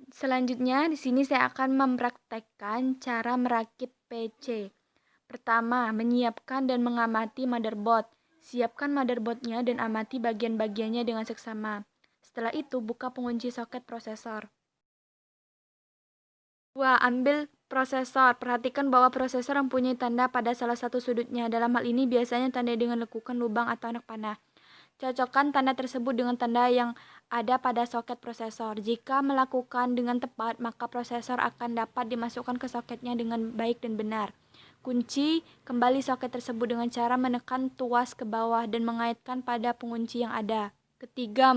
Selanjutnya, di sini saya akan mempraktekkan cara merakit PC. Pertama, menyiapkan dan mengamati motherboard. Siapkan motherboardnya dan amati bagian-bagiannya dengan seksama. Setelah itu, buka pengunci soket prosesor. 2. Ambil prosesor. Perhatikan bahwa prosesor mempunyai tanda pada salah satu sudutnya. Dalam hal ini biasanya tanda dengan lekukan lubang atau anak panah. Cocokkan tanda tersebut dengan tanda yang ada pada soket prosesor. Jika melakukan dengan tepat, maka prosesor akan dapat dimasukkan ke soketnya dengan baik dan benar. Kunci kembali soket tersebut dengan cara menekan tuas ke bawah dan mengaitkan pada pengunci yang ada. Ketiga,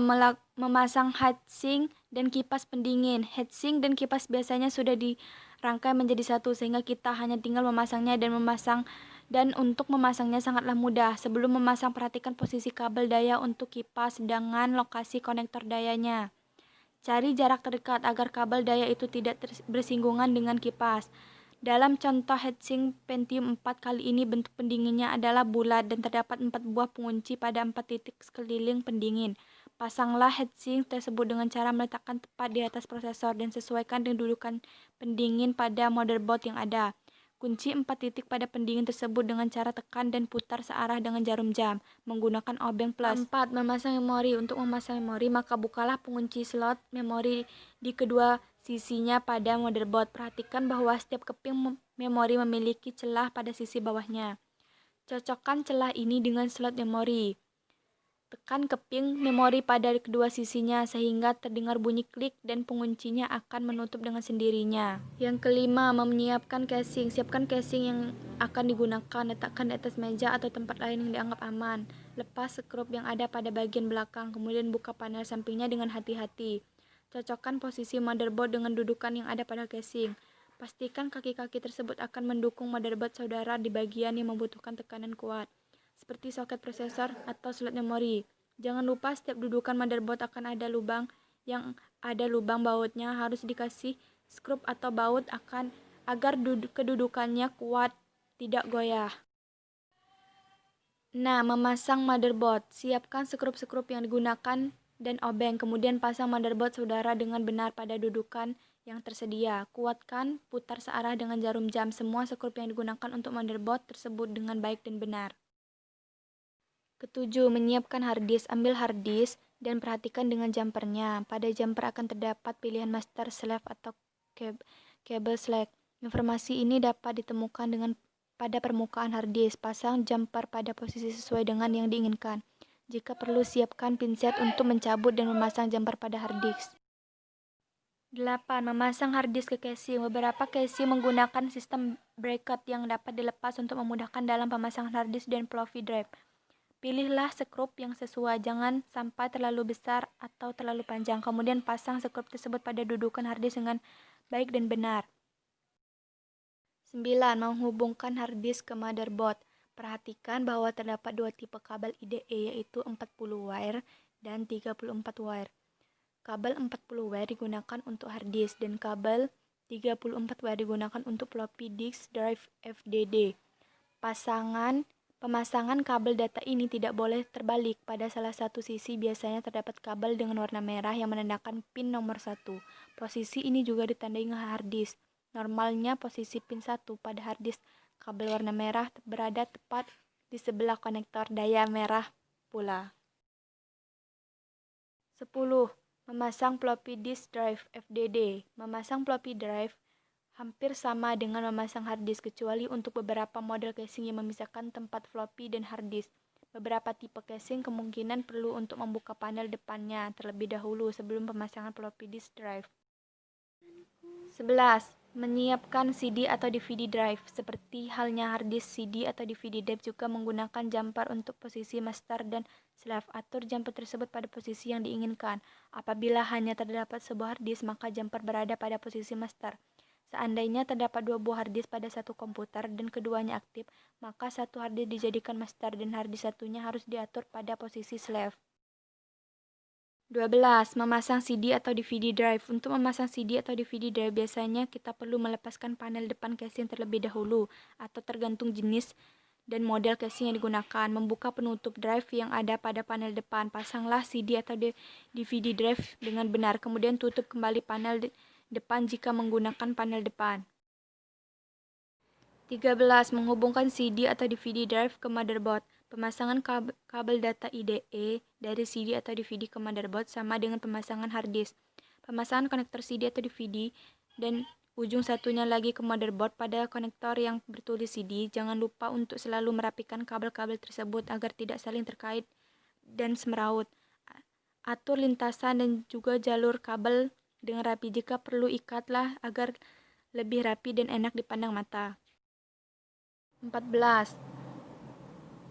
memasang heatsink dan kipas pendingin. Heatsink dan kipas biasanya sudah dirangkai menjadi satu sehingga kita hanya tinggal memasangnya dan untuk memasangnya sangatlah mudah. Sebelum memasang, perhatikan posisi kabel daya untuk kipas dengan lokasi konektor dayanya. Cari jarak terdekat agar kabel daya itu tidak bersinggungan dengan kipas. Dalam contoh heatsink Pentium 4 kali ini bentuk pendinginnya adalah bulat dan terdapat 4 buah pengunci pada 4 titik sekeliling pendingin. Pasanglah heatsink tersebut dengan cara meletakkan tepat di atas prosesor dan sesuaikan kedudukan pendingin pada motherboard yang ada. Kunci 4 titik pada pendingin tersebut dengan cara tekan dan putar searah dengan jarum jam menggunakan obeng plus. 4. Memasang memori. Untuk memasang memori, maka bukalah pengunci slot memori di kedua sisinya pada motherboard. Perhatikan bahwa setiap keping memori memiliki celah pada sisi bawahnya. Cocokkan celah ini dengan slot memori. Tekan keping memori pada kedua sisinya sehingga terdengar bunyi klik dan penguncinya akan menutup dengan sendirinya. Yang kelima, menyiapkan casing. Siapkan casing yang akan digunakan. Letakkan di atas meja atau tempat lain yang dianggap aman. Lepas skrup yang ada pada bagian belakang, kemudian buka panel sampingnya dengan hati-hati. Cocokkan posisi motherboard dengan dudukan yang ada pada casing. Pastikan kaki-kaki tersebut akan mendukung motherboard saudara di bagian yang membutuhkan tekanan kuat, seperti soket prosesor atau slot memori. Jangan lupa setiap dudukan motherboard akan ada lubang yang ada lubang bautnya harus dikasih skrup atau baut agar kedudukannya kuat, tidak goyah. Nah, memasang motherboard. Siapkan skrup-skrup yang digunakan dan obeng, kemudian pasang motherboard saudara dengan benar pada dudukan yang tersedia. Kuatkan, putar searah dengan jarum jam semua skrup yang digunakan untuk motherboard tersebut dengan baik dan benar. Ketujuh, menyiapkan harddisk. Ambil harddisk dan perhatikan dengan jumpernya. Pada jumper akan terdapat pilihan master slave atau cable select. Informasi ini dapat ditemukan pada permukaan harddisk. Pasang jumper pada posisi sesuai dengan yang diinginkan. Jika perlu, siapkan pinset untuk mencabut dan memasang jumper pada harddisk. 8. Memasang harddisk ke casing. Beberapa casing menggunakan sistem bracket yang dapat dilepas untuk memudahkan dalam pemasangan harddisk dan floppy drive. Pilihlah skrup yang sesuai, jangan sampai terlalu besar atau terlalu panjang. Kemudian pasang skrup tersebut pada dudukan harddisk dengan baik dan benar. 9. Menghubungkan harddisk ke motherboard. Perhatikan bahwa terdapat dua tipe kabel IDE, yaitu 40 wire dan 34 wire. Kabel 40 wire digunakan untuk harddisk dan kabel 34 wire digunakan untuk floppy disk drive FDD. Pemasangan kabel data ini tidak boleh terbalik. Pada salah satu sisi biasanya terdapat kabel dengan warna merah yang menandakan pin nomor 1. Posisi ini juga ditandai harddisk. Normalnya posisi pin 1 pada harddisk kabel warna merah berada tepat di sebelah konektor daya merah pula. 10. Memasang floppy disk drive FDD. Memasang floppy drive hampir sama dengan memasang harddisk, kecuali untuk beberapa model casing yang memisahkan tempat floppy dan harddisk. Beberapa tipe casing kemungkinan perlu untuk membuka panel depannya terlebih dahulu sebelum pemasangan floppy disk drive. 11. Menyiapkan CD atau DVD drive. Seperti halnya harddisk, CD atau DVD drive juga menggunakan jumper untuk posisi master dan slave. Atur jumper tersebut pada posisi yang diinginkan. Apabila hanya terdapat sebuah harddisk, maka jumper berada pada posisi master. Seandainya terdapat dua buah harddisk pada satu komputer dan keduanya aktif, maka satu harddisk dijadikan master dan harddisk satunya harus diatur pada posisi slave. 12. Memasang CD atau DVD drive. Untuk memasang CD atau DVD drive biasanya kita perlu melepaskan panel depan casing terlebih dahulu atau tergantung jenis dan model casing yang digunakan. Membuka penutup drive yang ada pada panel depan. Pasanglah CD atau DVD drive dengan benar, kemudian tutup kembali panel depan jika menggunakan panel depan. 13. Menghubungkan CD atau DVD drive ke motherboard. Pemasangan kabel data IDE dari CD atau DVD ke motherboard sama dengan pemasangan hard disk. Pemasangan konektor CD atau DVD dan ujung satunya lagi ke motherboard pada konektor yang bertulis CD. Jangan lupa untuk selalu merapikan kabel-kabel tersebut agar tidak saling terkait dan semeraut. Atur lintasan dan juga jalur kabel dengan rapi. Jika perlu, ikatlah agar lebih rapi dan enak dipandang mata. 14.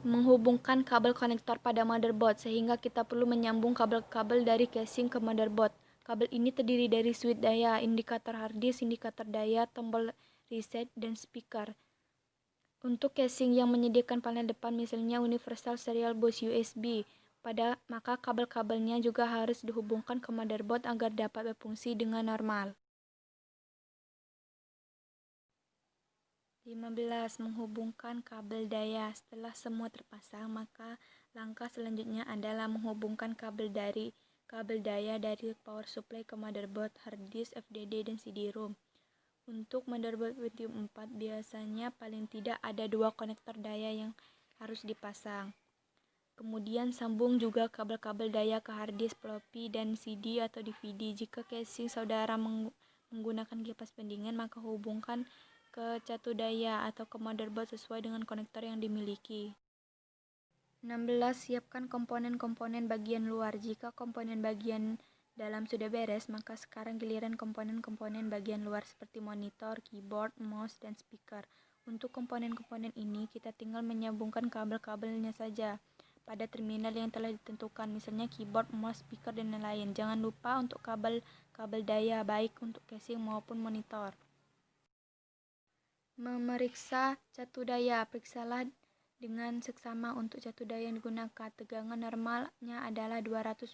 Menghubungkan kabel konektor pada motherboard sehingga kita perlu menyambung kabel-kabel dari casing ke motherboard. Kabel ini terdiri dari switch daya, indikator hard disk, indikator daya, tombol reset, dan speaker. Untuk casing yang menyediakan panel depan misalnya Universal Serial Bus USB, maka kabel-kabelnya juga harus dihubungkan ke motherboard agar dapat berfungsi dengan normal. 15. Menghubungkan kabel daya. Setelah semua terpasang, maka langkah selanjutnya adalah menghubungkan kabel daya dari power supply ke motherboard, hard disk, FDD, dan CD-ROM. Untuk motherboard Pentium 4 biasanya paling tidak ada 2 konektor daya yang harus dipasang. Kemudian sambung juga kabel-kabel daya ke hard disk, floppy, dan CD atau DVD. Jika casing saudara menggunakan kipas pendingin, maka hubungkan ke catu daya atau ke motherboard sesuai dengan konektor yang dimiliki. 16. Siapkan komponen-komponen bagian luar. Jika komponen bagian dalam sudah beres, maka sekarang giliran komponen-komponen bagian luar seperti monitor, keyboard, mouse, dan speaker. Untuk komponen-komponen ini, kita tinggal menyambungkan kabel-kabelnya saja pada terminal yang telah ditentukan, misalnya keyboard, mouse, speaker, dan lain-lain. Jangan lupa untuk kabel daya, baik untuk casing maupun monitor. Memeriksa catu daya. Periksalah dengan seksama untuk catu daya yang digunakan. Tegangan normalnya adalah 220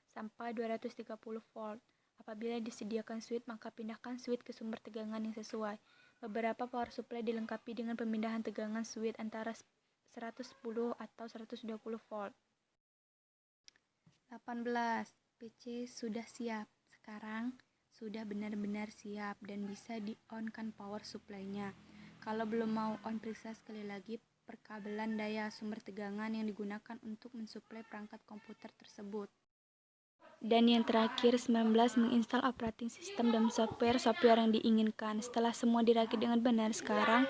sampai 230 volt. Apabila disediakan switch, maka pindahkan switch ke sumber tegangan yang sesuai. Beberapa power supply dilengkapi dengan pemindahan tegangan switch antara 110 atau 120 volt. 18. PC sudah siap. Sekarang sudah benar-benar siap dan bisa di-on-kan power supply-nya. Kalau belum mau on, periksa sekali lagi perkabelan daya sumber tegangan yang digunakan untuk mensuplai perangkat komputer tersebut. Dan yang terakhir, 19. Menginstal operating system dan software yang diinginkan. Setelah semua dirakit dengan benar, sekarang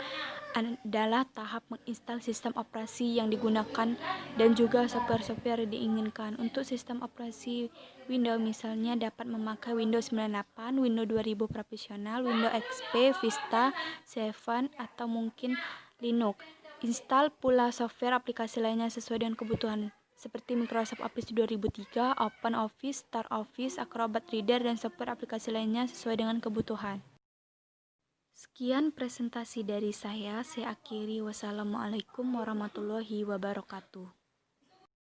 adalah tahap menginstal sistem operasi yang digunakan dan juga software yang diinginkan. Untuk sistem operasi Windows misalnya dapat memakai Windows 98, Windows 2000 Profesional, Windows XP, Vista, 7, atau mungkin Linux. Install pula software aplikasi lainnya sesuai dengan kebutuhan, seperti Microsoft Office 2003, OpenOffice, StarOffice, Acrobat Reader, dan software aplikasi lainnya sesuai dengan kebutuhan. Sekian presentasi dari saya akhiri. Wassalamualaikum warahmatullahi wabarakatuh.